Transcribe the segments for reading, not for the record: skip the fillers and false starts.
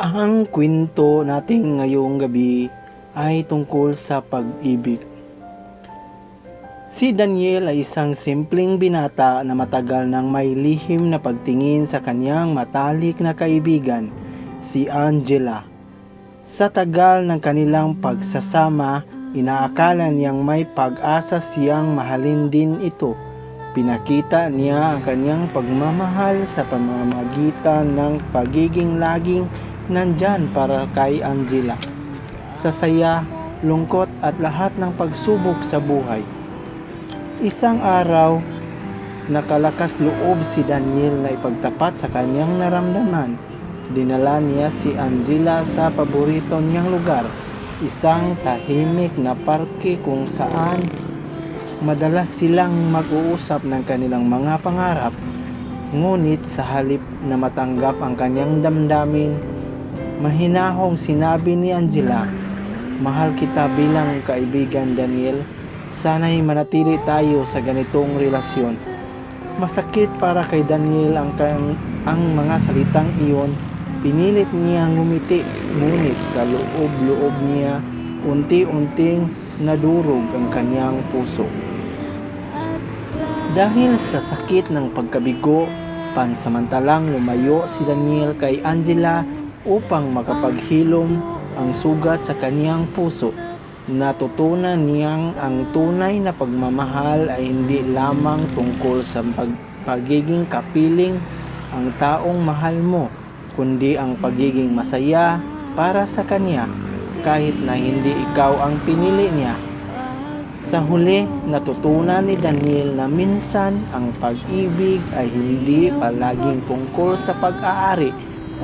Ang kwento natin ngayong gabi ay tungkol sa pag-ibig. Si Daniel ay isang simpleng binata na matagal nang may lihim na pagtingin sa kanyang matalik na kaibigan, si Angela. Sa tagal ng kanilang pagsasama, inaakala niyang may pag-asa siyang mahalin din ito. Pinakita niya ang kanyang pagmamahal sa pamamagitan ng pagiging laging nandyan para kay Angela. Sa saya, lungkot at lahat ng pagsubok sa buhay. Isang araw, nakalakas loob si Daniel na ipagtapat sa kanyang naramdaman. Dinala niya si Angela sa paborito niyang lugar, isang tahimik na parke kung saan madalas silang mag-uusap ng kanilang mga pangarap. Ngunit sa halip na matanggap ang kanyang damdamin, mahinahong sinabi ni Angela, "Mahal kita bilang kaibigan, Daniel. Sana'y manatili tayo sa ganitong relasyon." Masakit para kay Daniel ang mga salitang iyon. Pinilit niyang ngumiti, ngunit sa loob-loob niya, unti-unting nadurog ang kanyang puso. Dahil sa sakit ng pagkabigo, pansamantalang lumayo si Daniel kay Angela upang makapaghilom ang sugat sa kanyang puso. Natutunan niyang ang tunay na pagmamahal ay hindi lamang tungkol sa pagiging kapiling ang taong mahal mo, kundi ang pagiging masaya para sa kanya kahit na hindi ikaw ang pinili niya. Sa huli, natutunan ni Daniel na minsan ang pag-ibig ay hindi palaging tungkol sa pag-aari,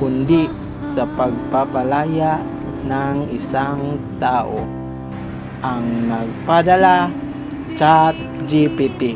kundi sa pagpapalaya ng isang tao. Ang nagpadala, ChatGPT.